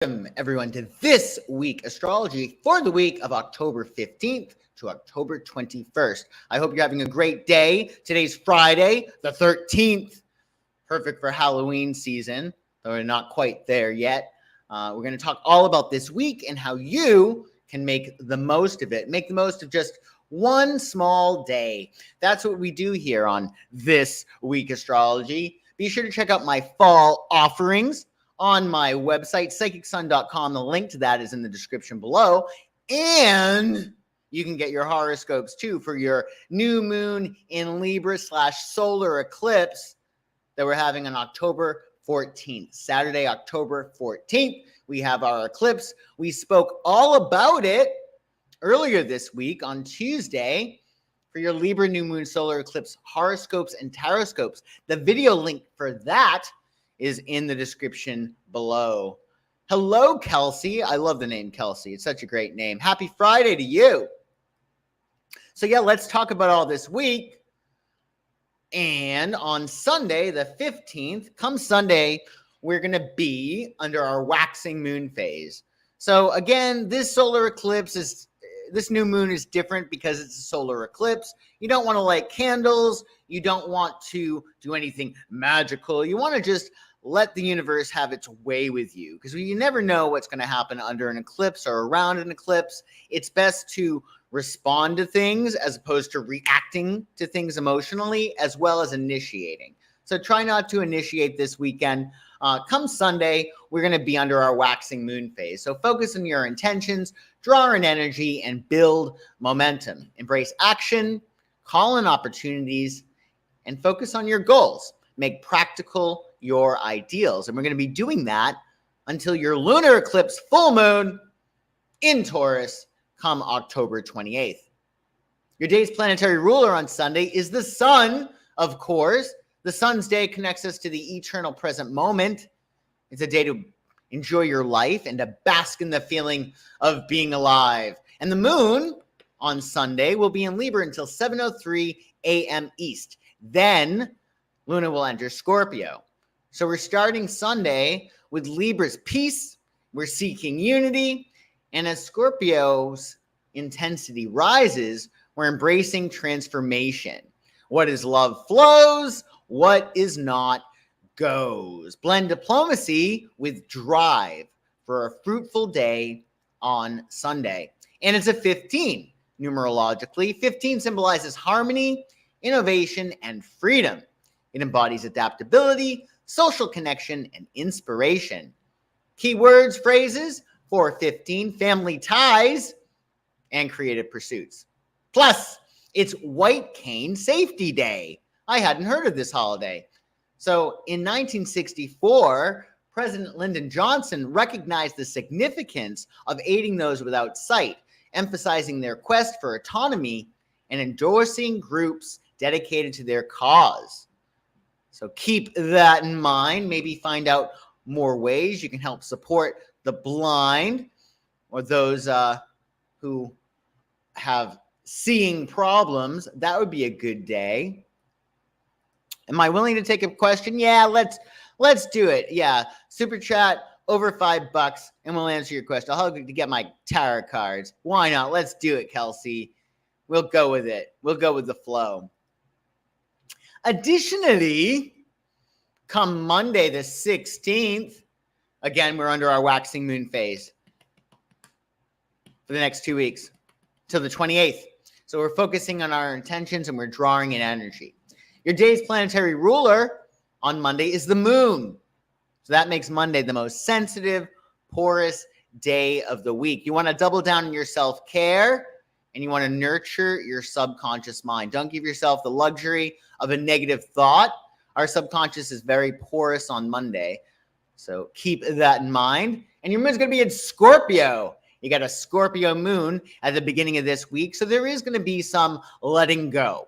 Welcome, everyone, to This Week Astrology for the week of October 15th to October 21st. I hope you're having a great day. Today's Friday, the 13th, perfect for Halloween season, though we're not quite there yet. We're going to talk all about this week and how you can make the most of it. Make the most of just one small day. That's what we do here on This Week Astrology. Be sure to check out my fall offerings on my website, psychicsun.com. The link to that is in the description below. And you can get your horoscopes too for your new moon in Libra / solar eclipse that we're having on October 14th. Saturday, October 14th, we have our eclipse. We spoke all about it earlier this week on Tuesday for your Libra new moon solar eclipse horoscopes and tarotscopes. The video link for that is in the description below. Hello, Kelsey. I love the name Kelsey. It's such a great name. Happy Friday to you. So yeah, let's talk about all this week. And on Sunday, the 15th, come Sunday, we're going to be under our waxing moon phase. So again, this solar eclipse this new moon is different because it's a solar eclipse. You don't want to light candles. You don't want to do anything magical. You want to just let the universe have its way with you, because you never know what's going to happen under an eclipse or around an eclipse. It's best to respond to things as opposed to reacting to things emotionally, as well as initiating. So try not to initiate this weekend. Come Sunday, we're going to be under our waxing moon phase. So focus on your intentions, draw in energy, and build momentum. Embrace action, call in opportunities, and focus on your goals. Make practical your ideals. And we're going to be doing that until your lunar eclipse full moon in Taurus come October 28th. Your day's planetary ruler on Sunday is the sun, of course. The sun's day connects us to the eternal present moment. It's a day to enjoy your life and to bask in the feeling of being alive. And the moon on Sunday will be in Libra until 7:03 a.m. East. Then Luna will enter Scorpio. So we're starting Sunday with Libra's peace. We're seeking unity. And as Scorpio's intensity rises, we're embracing transformation. What is love flows. What is not goes. Blend diplomacy with drive for a fruitful day on Sunday. And it's a 15 numerologically. 15 symbolizes harmony, innovation, and freedom. It embodies adaptability, social connection, and inspiration. Keywords, phrases for 15, family ties, and creative pursuits. Plus, it's White Cane Safety Day. I hadn't heard of this holiday. So in 1964, President Lyndon Johnson recognized the significance of aiding those without sight, emphasizing their quest for autonomy and endorsing groups dedicated to their cause. So keep that in mind. Maybe find out more ways you can help support the blind or those who have seeing problems. That would be a good day. Am I willing to take a question? Yeah, let's do it. Yeah, super chat over $5 and we'll answer your question. I'll help you to get my tarot cards. Why not? Let's do it, Kelsey. We'll go with it. We'll go with the flow. Additionally, come Monday the 16th, again, we're under our waxing moon phase for the next 2 weeks till the 28th. So we're focusing on our intentions and we're drawing in energy. Your day's planetary ruler on Monday is the moon. So that makes Monday the most sensitive, porous day of the week. You want to double down on your self-care and you want to nurture your subconscious mind. Don't give yourself the luxury of a negative thought. Our subconscious is very porous on Monday. So keep that in mind. And your moon's going to be in Scorpio. You got a Scorpio moon at the beginning of this week. So there is going to be some letting go.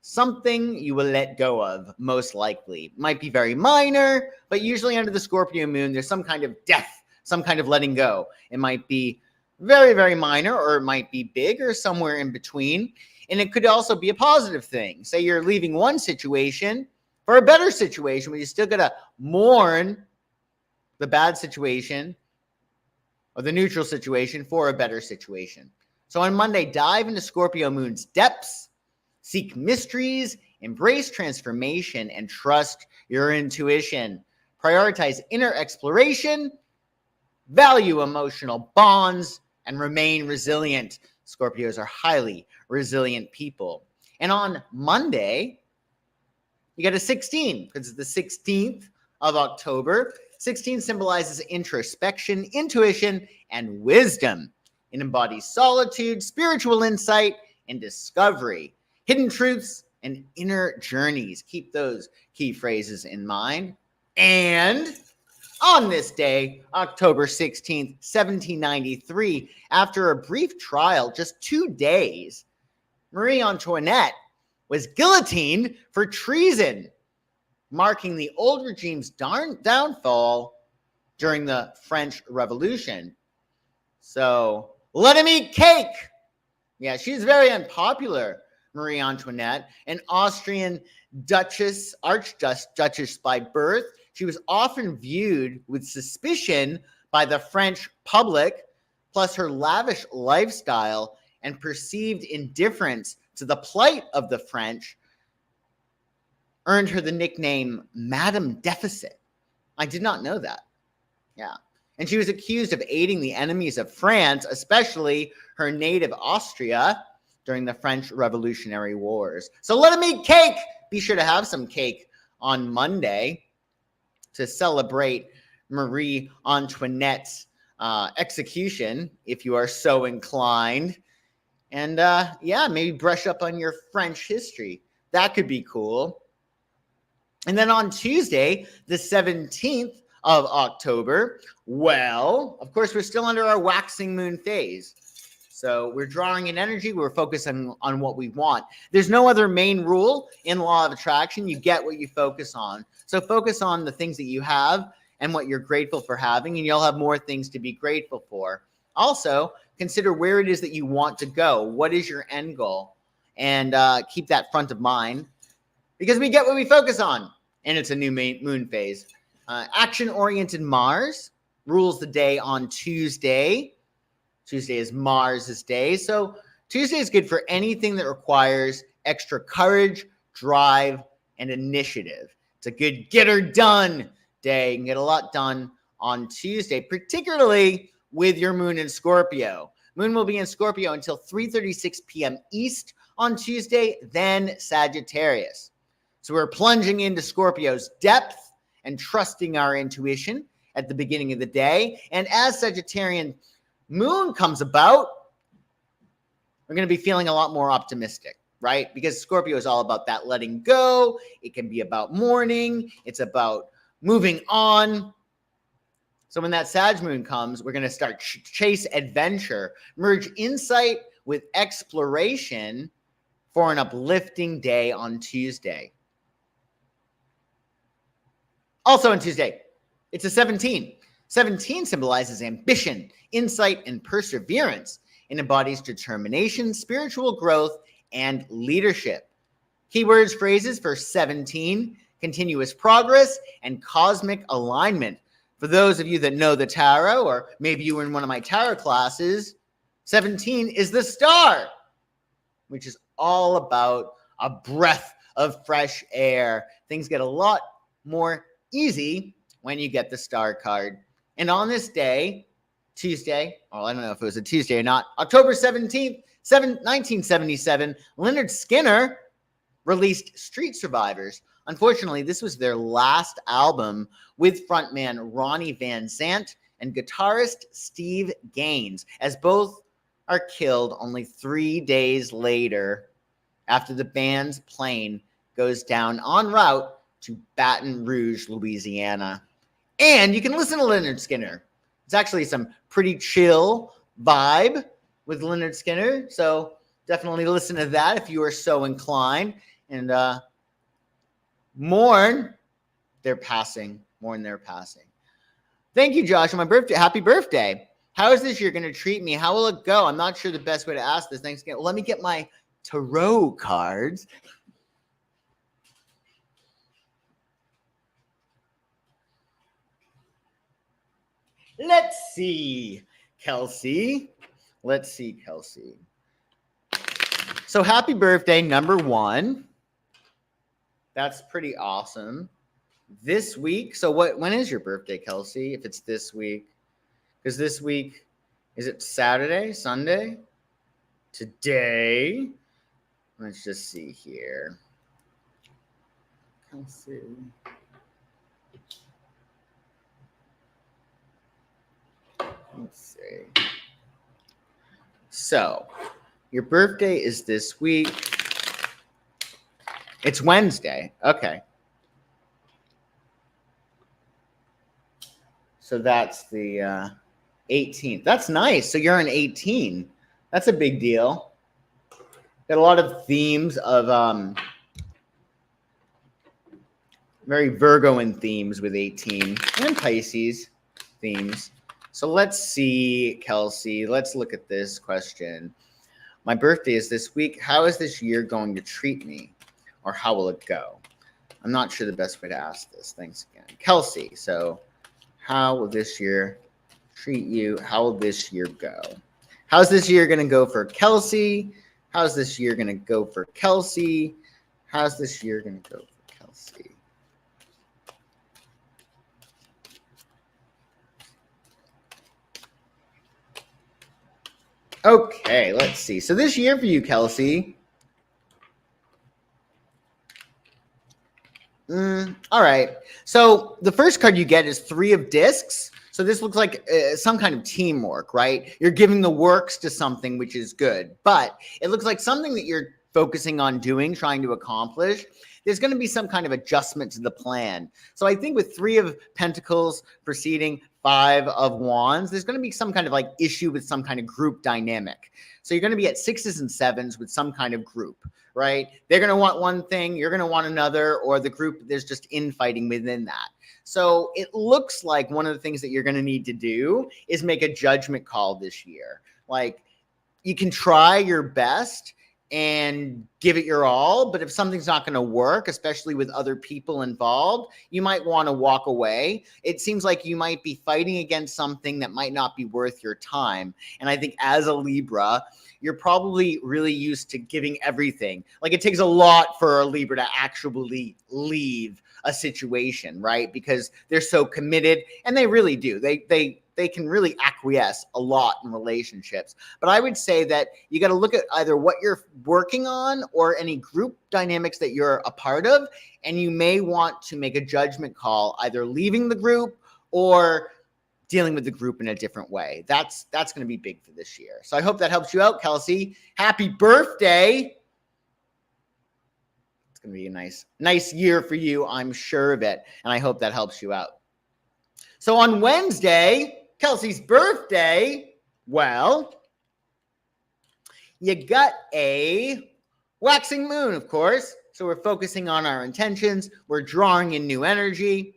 Something you will let go of, most likely. Might be very minor, but usually under the Scorpio moon, there's some kind of death, some kind of letting go. It might be very, very minor, or it might be big, or somewhere in between. And it could also be a positive thing. Say you're leaving one situation for a better situation, but you still got to mourn the bad situation or the neutral situation for a better situation. So on Monday, dive into Scorpio moon's depths, seek mysteries, embrace transformation, and trust your intuition. Prioritize inner exploration, value emotional bonds, and remain resilient. Scorpios are highly resilient people. And on Monday, you got a 16 because it's the 16th of October. 16 symbolizes introspection, intuition, and wisdom. It embodies solitude, spiritual insight, and discovery, hidden truths, and inner journeys. Keep those key phrases in mind. And on this day, October 16th, 1793, after a brief trial, just 2 days, Marie Antoinette was guillotined for treason, marking the old regime's downfall during the French Revolution. So, let him eat cake. Yeah, she's very unpopular, Marie Antoinette, an Austrian duchess, archduchess by birth. She was often viewed with suspicion by the French public, plus her lavish lifestyle and perceived indifference to the plight of the French earned her the nickname Madame Deficit. I did not know that. Yeah. And she was accused of aiding the enemies of France, especially her native Austria, during the French Revolutionary Wars. So let them eat cake. Be sure to have some cake on Monday to celebrate Marie Antoinette's execution, if you are so inclined. And yeah, maybe brush up on your French history. That could be cool. And then on Tuesday, the 17th of October, well, of course, we're still under our waxing moon phase. So we're drawing in energy. We're focusing on what we want. There's no other main rule in law of attraction. You get what you focus on. So focus on the things that you have and what you're grateful for having, and you'll have more things to be grateful for. Also, consider where it is that you want to go. What is your end goal? And keep that front of mind, because we get what we focus on, and it's a new moon phase. Action-oriented Mars rules the day on Tuesday. Tuesday is Mars's day, so Tuesday is good for anything that requires extra courage, drive, and initiative. It's a good get-her-done day. You can get a lot done on Tuesday, particularly with your moon in Scorpio. Moon will be in Scorpio until 3:36 p.m. East on Tuesday, then Sagittarius. So we're plunging into Scorpio's depth and trusting our intuition at the beginning of the day. And as Sagittarian moon comes about, we're going to be feeling a lot more optimistic, right? Because Scorpio is all about that letting go. It can be about mourning. It's about moving on. So when that Sag moon comes, we're going to start chase adventure, merge insight with exploration for an uplifting day on Tuesday. Also on Tuesday, it's a 17. 17 symbolizes ambition, insight, and perseverance. It embodies determination, spiritual growth, and leadership. Keywords, phrases for 17, continuous progress, and cosmic alignment. For those of you that know the tarot, or maybe you were in one of my tarot classes, 17 is the star, which is all about a breath of fresh air. Things get a lot more easy when you get the star card. And on this day, Tuesday, well, I don't know if it was a Tuesday or not, October 17th, 1977, Lynyrd Skynyrd released Street Survivors. Unfortunately, this was their last album with frontman Ronnie Van Zant and guitarist Steve Gaines, as both are killed only 3 days later after the band's plane goes down en route to Baton Rouge, Louisiana. And you can listen to Lynyrd Skynyrd. It's actually some pretty chill vibe with Lynyrd Skynyrd, so definitely listen to that if you are so inclined. And mourn their passing. Thank you, Josh, on my birthday. Happy birthday. How is this year going to treat me? How will it go? I'm not sure the best way to ask this. Thanks again. Well, let me get my tarot cards. Let's see. Kelsey. Let's see, Kelsey. So happy birthday, number 1. That's pretty awesome. This week, so when is your birthday, Kelsey? If it's this week, because this week, is it Saturday, Sunday? Today, let's just see here. Kelsey. Let's see. So, your birthday is this week. It's Wednesday. Okay. So that's the 18th. That's nice. So you're an 18. That's a big deal. Got a lot of themes of very Virgoan themes with 18 and Pisces themes. So let's see, Kelsey. Let's look at this question. My birthday is this week. How is this year going to treat me? Or how will it go? I'm not sure the best way to ask this. Thanks again. Kelsey, so how will this year treat you? How will this year go? How's this year going to go for Kelsey? How's this year going to go for Kelsey? How's this year going to go for Kelsey? Okay, let's see. So this year for you, Kelsey. All right. So the first card you get is 3 of discs. So this looks like some kind of teamwork, right? You're giving the works to something, which is good. But it looks like something that you're focusing on doing, trying to accomplish. There's going to be some kind of adjustment to the plan. So I think with 3 of Pentacles preceding 5 of Wands, there's going to be some kind of like issue with some kind of group dynamic. So you're going to be at 6s and 7s with some kind of group, right? They're going to want one thing, you're going to want another, or the group, there's just infighting within that. So it looks like one of the things that you're going to need to do is make a judgment call this year. Like, you can try your best and give it your all, but if something's not going to work, especially with other people involved, you might want to walk away. It seems like you might be fighting against something that might not be worth your time. And I think as a Libra, you're probably really used to giving everything. Like, it takes a lot for a Libra to actually leave a situation, right? Because they're so committed, and they really do. They can really acquiesce a lot in relationships. But I would say that you got to look at either what you're working on or any group dynamics that you're a part of, and you may want to make a judgment call, either leaving the group or dealing with the group in a different way. That's going to be big for this year. So I hope that helps you out, Kelsey. Happy birthday. It's going to be a nice year for you, I'm sure of it, and I hope that helps you out. So on Wednesday, Kelsey's birthday, well, you got a waxing moon, of course. So we're focusing on our intentions. We're drawing in new energy.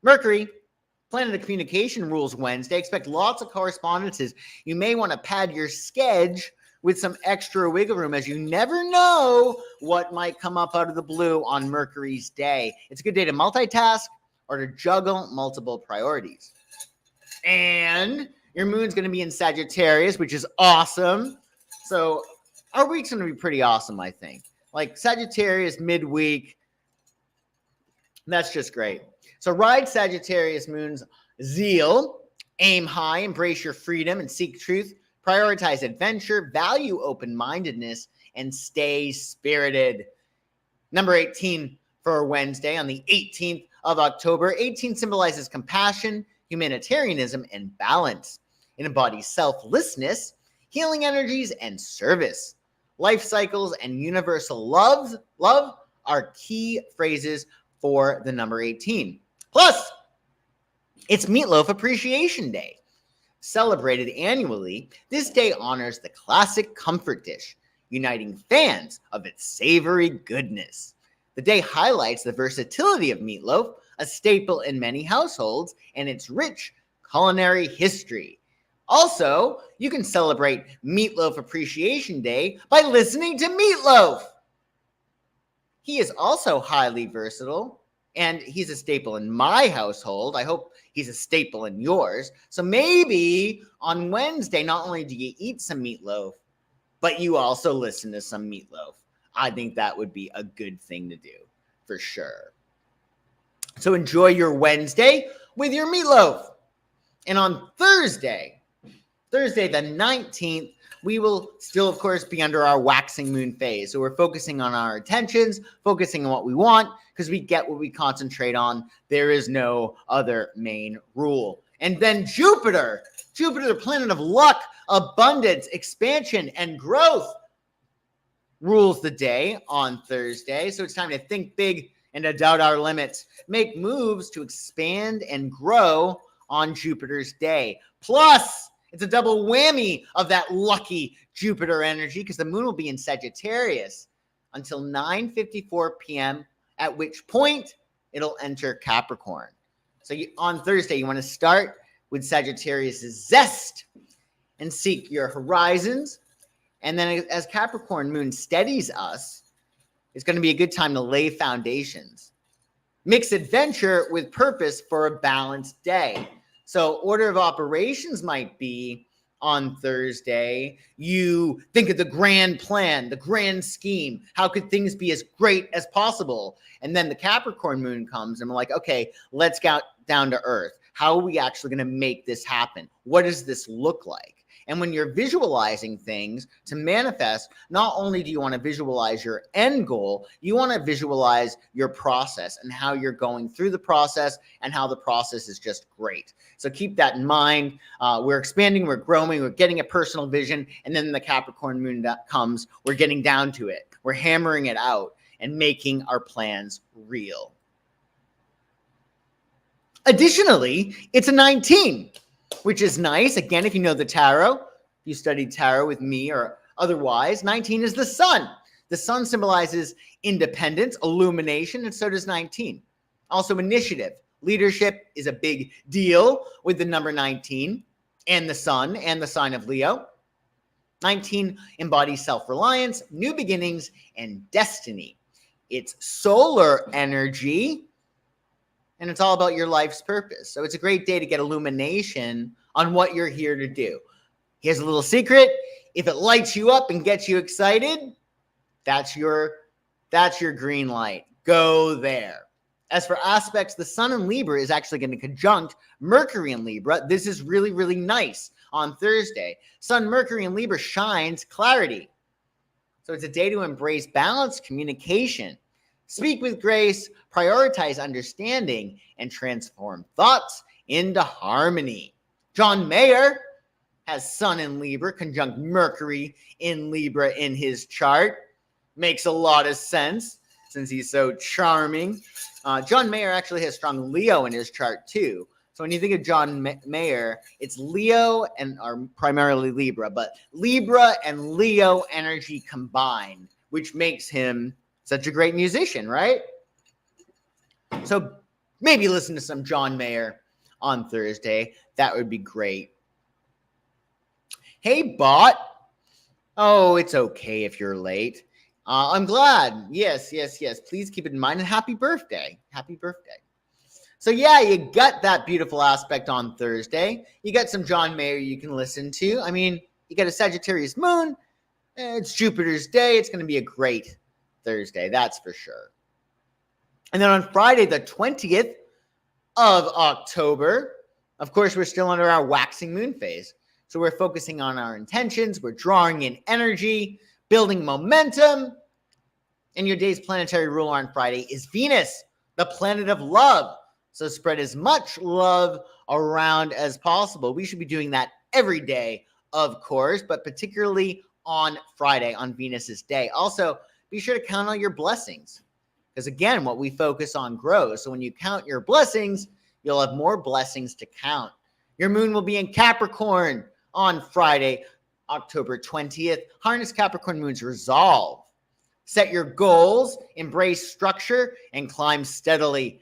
Mercury, planet of communication, rules Wednesday. Expect lots of correspondences. You may want to pad your schedule with some extra wiggle room, as you never know what might come up out of the blue on Mercury's day. It's a good day to multitask or to juggle multiple priorities. And your moon's going to be in Sagittarius, which is awesome. So our week's going to be pretty awesome, I think. Like Sagittarius midweek, that's just great. So ride Sagittarius moon's zeal, aim high, embrace your freedom and seek truth, prioritize adventure, value open-mindedness, and stay spirited. Number 18 for Wednesday on the 18th of October. 18 symbolizes compassion, humanitarianism, and balance. It embodies selflessness, healing energies, and service. Life cycles and universal love are key phrases for the number 18. Plus, it's Meatloaf Appreciation Day. Celebrated annually, this day honors the classic comfort dish, uniting fans of its savory goodness. The day highlights the versatility of meatloaf, a staple in many households, and its rich culinary history. Also, you can celebrate Meatloaf Appreciation Day by listening to Meatloaf. He is also highly versatile, And he's a staple in my household. I hope he's a staple in yours. So maybe on Wednesday, not only do you eat some meatloaf, but you also listen to some meatloaf. I think that would be a good thing to do for sure. So enjoy your Wednesday with your meatloaf. And on Thursday the 19th, we will still, of course, be under our waxing moon phase. So we're focusing on our intentions, focusing on what we want, because we get what we concentrate on. There is no other main rule. And then Jupiter, the planet of luck, abundance, expansion, and growth, rules the day on Thursday. So it's time to think big and to doubt our limits. Make moves to expand and grow on Jupiter's day. Plus, it's a double whammy of that lucky Jupiter energy because the moon will be in Sagittarius until 9:54 p.m., at which point it'll enter Capricorn. So on Thursday, you want to start with Sagittarius' zest and seek your horizons. And then as Capricorn moon steadies us, it's going to be a good time to lay foundations. Mix adventure with purpose for a balanced day. So order of operations might be on Thursday, you think of the grand plan, the grand scheme. How could things be as great as possible? And then the Capricorn moon comes and we're like, okay, let's get down to earth. How are we actually going to make this happen? What does this look like? And when you're visualizing things to manifest, not only do you want to visualize your end goal, you want to visualize your process and how you're going through the process and how the process is just great. So keep that in mind. We're expanding, we're growing, we're getting a personal vision. And then the Capricorn moon that comes, we're getting down to it. We're hammering it out and making our plans real. Additionally, it's a 19. Which is nice. Again, if you know the tarot, you studied tarot with me or otherwise, 19 is the sun. The sun symbolizes independence, illumination, and so does 19. Also initiative. Leadership is a big deal with the number 19 and the sun and the sign of Leo. 19 embodies self-reliance, new beginnings, and destiny. It's solar energy. And it's all about your life's purpose. So it's a great day to get illumination on what you're here to do. Here's a little secret. If it lights you up and gets you excited, that's your green light. Go there. As for aspects, the sun in Libra is actually going to conjunct Mercury in Libra. This is really, really nice on Thursday. Sun Mercury in Libra shines clarity. So it's a day to embrace balanced communication. Speak with grace, prioritize understanding, and transform thoughts into harmony. John Mayer has Sun in Libra, conjunct Mercury in Libra in his chart. Makes a lot of sense since he's so charming. John Mayer actually has strong Leo in his chart too. So when you think of John Mayer, it's Leo or primarily Libra, but Libra and Leo energy combined, which makes him such a great musician, right? So maybe listen to some John Mayer on Thursday. That would be great. Hey, bot. Oh, it's okay if you're late. I'm glad. Yes. Please keep it in mind. And happy birthday. Happy birthday. So yeah, you got that beautiful aspect on Thursday. You got some John Mayer you can listen to. I mean, you got a Sagittarius moon. It's Jupiter's day. It's going to be a great Thursday, that's for sure. And then on Friday, the 20th of October, of course, we're still under our waxing moon phase. So we're focusing on our intentions. We're drawing in energy, building momentum. And your day's planetary ruler on Friday is Venus, the planet of love. So spread as much love around as possible. We should be doing that every day, of course, but particularly on Friday, on Venus's day. Also, be sure to count on your blessings. Because again, what we focus on grows. So when you count your blessings, you'll have more blessings to count. Your moon will be in Capricorn on Friday, October 20th. Harness Capricorn moon's resolve. Set your goals, embrace structure, and climb steadily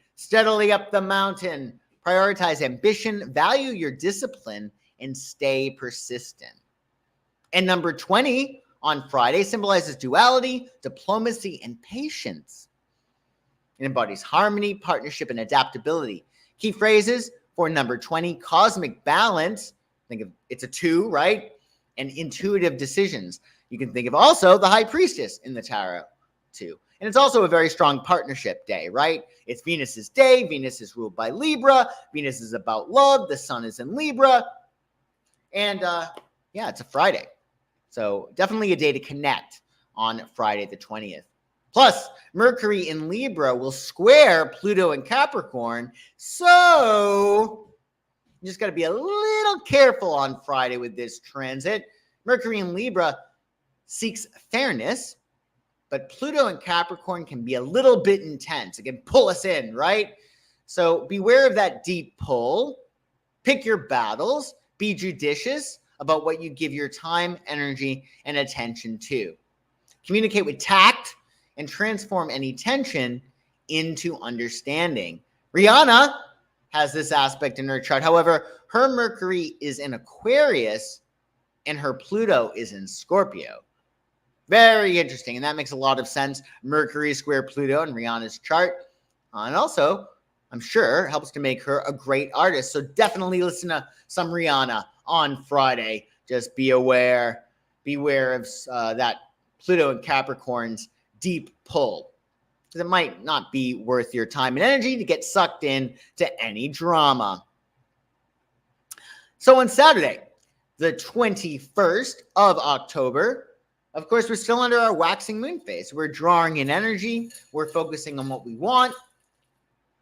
up the mountain. Prioritize ambition, value your discipline, and stay persistent. And number 20 on Friday symbolizes duality, diplomacy, and patience. It embodies harmony, partnership, and adaptability. Key phrases for number 20, cosmic balance. Think of it's a 2, right? And intuitive decisions. You can think of also the High Priestess in the Tarot, too. And it's also a very strong partnership day, right? It's Venus's day. Venus is ruled by Libra. Venus is about love. The sun is in Libra. And yeah, it's a Friday. So definitely a day to connect on Friday the 20th. Plus, Mercury in Libra will square Pluto in Capricorn. So you just got to be a little careful on Friday with this transit. Mercury in Libra seeks fairness, but Pluto in Capricorn can be a little bit intense. It can pull us in, right? So beware of that deep pull. Pick your battles. Be judicious about what you give your time, energy, and attention to. Communicate with tact and transform any tension into understanding. Rihanna has this aspect in her chart. However, her Mercury is in Aquarius and her Pluto is in Scorpio. Very interesting, and that makes a lot of sense. Mercury square Pluto in Rihanna's chart. And also, I'm sure, helps to make her a great artist. So definitely listen to some Rihanna on Friday. Just be aware. Beware of that Pluto and Capricorn's deep pull. Because it might not be worth your time and energy to get sucked in to any drama. So on Saturday, the 21st of October, of course, we're still under our waxing moon phase. We're drawing in energy. We're focusing on what we want.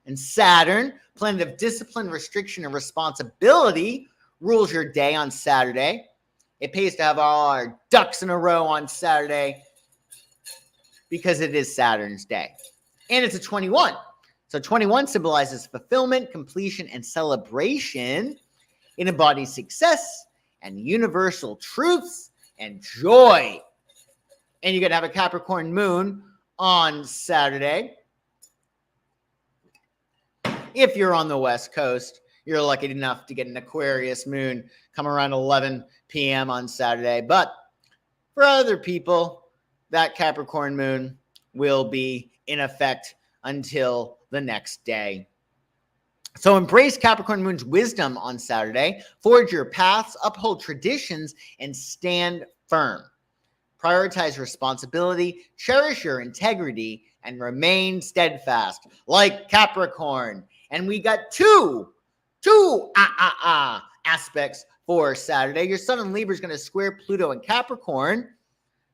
And Saturn, planet of discipline, restriction, and responsibility, rules your day on Saturday. It pays to have all our ducks in a row on Saturday because it is Saturn's day. And it's a 21. So 21 symbolizes fulfillment, completion, and celebration. It embodies success and universal truths and joy. And you're going to have a Capricorn moon on Saturday. If you're on the West Coast, you're lucky enough to get an Aquarius moon come around 11 p.m. on Saturday. But for other people, that Capricorn moon will be in effect until the next day. So embrace Capricorn moon's wisdom on Saturday. Forge your paths, uphold traditions, and stand firm. Prioritize responsibility, cherish your integrity, and remain steadfast like Capricorn. And we got two aspects for Saturday. Your sun in Libra is going to square Pluto and Capricorn.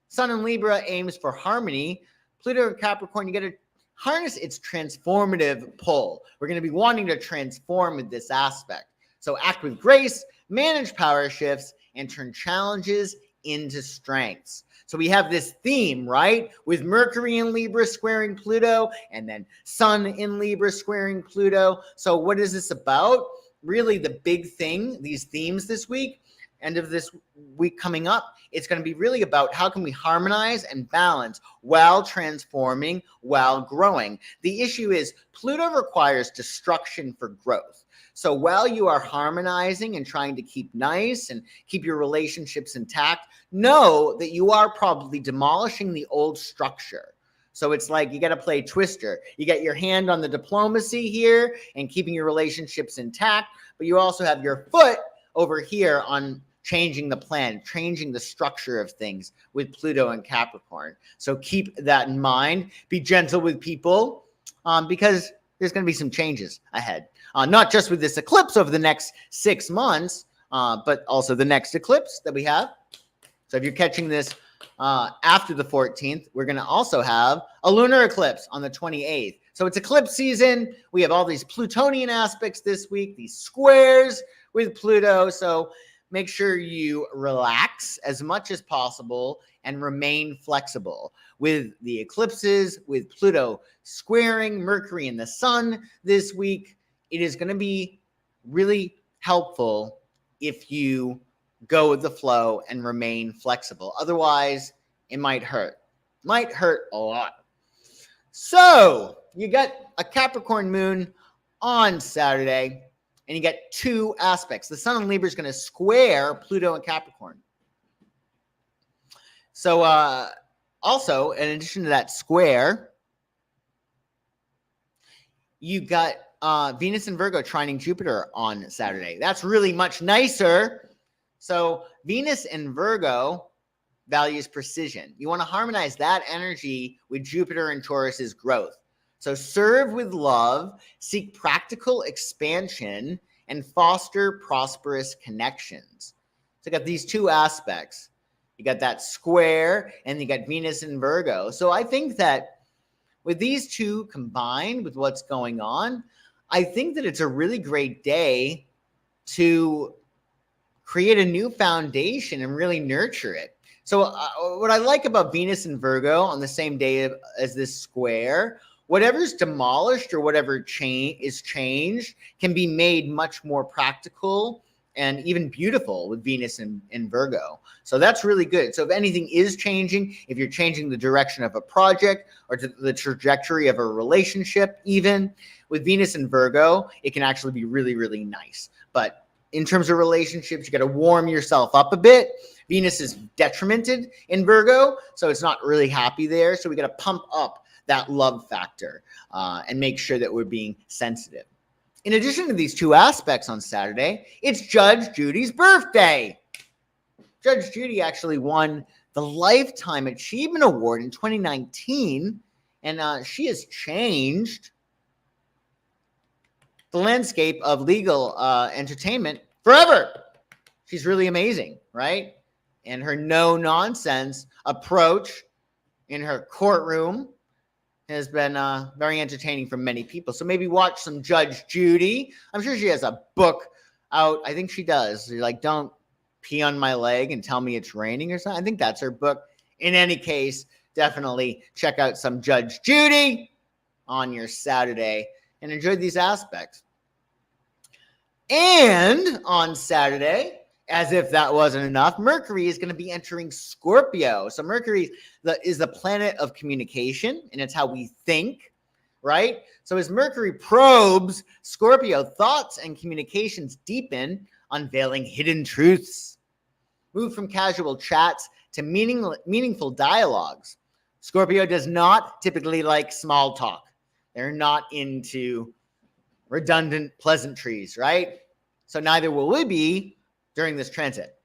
Sun in Libra aims for harmony. Pluto and Capricorn, you got to harness its transformative pull. We're going to be wanting to transform with this aspect. So act with grace, manage power shifts, and turn challenges into strengths. So we have this theme, right? With Mercury in Libra squaring Pluto and then Sun in Libra squaring Pluto. So what is this about? Really the big thing, these themes this week, end of this week coming up, it's going to be really about how can we harmonize and balance while transforming, while growing. The issue is Pluto requires destruction for growth. So while you are harmonizing and trying to keep nice and keep your relationships intact, know that you are probably demolishing the old structure. So it's like you got to play Twister. You got your hand on the diplomacy here and keeping your relationships intact, but you also have your foot over here on changing the plan, changing the structure of things with Pluto and Capricorn. So keep that in mind. Be gentle with people because there's going to be some changes ahead. Not just with this eclipse over the next 6 months, but also the next eclipse that we have. So if you're catching this after the 14th, we're going to also have a lunar eclipse on the 28th. So it's eclipse season. We have all these Plutonian aspects this week, these squares with Pluto. So make sure you relax as much as possible and remain flexible. With the eclipses, with Pluto squaring Mercury and the Sun this week, it is going to be really helpful if you go with the flow and remain flexible. Otherwise, it might hurt. Might hurt a lot. So you got a Capricorn moon on Saturday, and you get 2 aspects. The Sun in Libra is going to square Pluto and Capricorn. So also, in addition to that square, you got Venus and Virgo trining Jupiter on Saturday. That's really much nicer. So Venus and Virgo values precision. You want to harmonize that energy with Jupiter and Taurus's growth. So serve with love, seek practical expansion, and foster prosperous connections. So you got these two aspects. You got that square, and you got Venus and Virgo. So I think that with these two combined with what's going on, I think that it's a really great day to create a new foundation and really nurture it. So what I like about Venus and Virgo on the same day as this square, whatever's demolished or whatever is changed can be made much more practical and even beautiful with Venus and Virgo. So that's really good. So if anything is changing, if you're changing the direction of a project or the trajectory of a relationship, even with Venus and Virgo, it can actually be really, really nice. But in terms of relationships, you got to warm yourself up a bit. Venus is detrimented in Virgo, so it's not really happy there. So we got to pump up that love factor and make sure that we're being sensitive. In addition to these two aspects on Saturday, it's Judge Judy's birthday. Judge Judy actually won the Lifetime Achievement Award in 2019, and she has changed the landscape of legal entertainment forever. She's really amazing, right? And her no-nonsense approach in her courtroom has been very entertaining for many people. So maybe watch some Judge Judy. I'm sure she has a book out. I think she does. You're like, don't pee on my leg and tell me it's raining or something. I think that's her book. In any case, definitely check out some Judge Judy on your Saturday and enjoy these aspects. And on Saturday, as if that wasn't enough, Mercury is going to be entering Scorpio. So Mercury is the planet of communication, and it's how we think, right? So as Mercury probes Scorpio, thoughts and communications deepen, unveiling hidden truths. Move from casual chats to meaningful dialogues. Scorpio does not typically like small talk. They're not into redundant pleasantries, right? So neither will we be during this transit.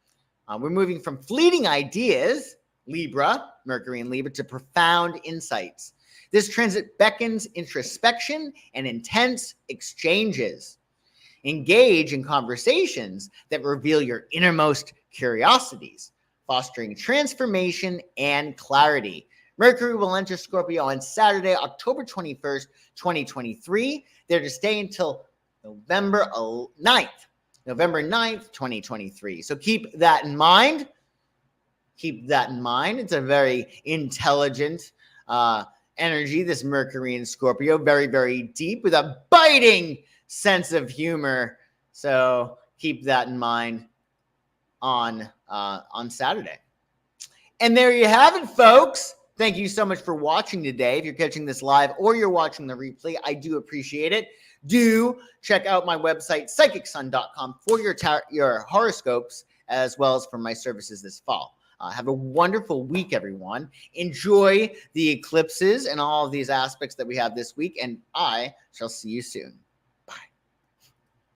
We're moving from fleeting ideas, Libra, Mercury and Libra, to profound insights. This transit beckons introspection and intense exchanges. Engage in conversations that reveal your innermost curiosities, fostering transformation and clarity. Mercury will enter Scorpio on Saturday, October 21st, 2023. They're to stay until November 9th. November 9th, 2023. So keep that in mind. Keep that in mind. It's a very intelligent energy, this Mercury in Scorpio. Very, very deep with a biting sense of humor. So keep that in mind on Saturday. And there you have it, folks. Thank you so much for watching today. If you're catching this live or you're watching the replay, I do appreciate it. Do check out my website, psychicsun.com, for your horoscopes, as well as for my services this fall. Have a wonderful week, everyone. Enjoy the eclipses and all of these aspects that we have this week, and I shall see you soon.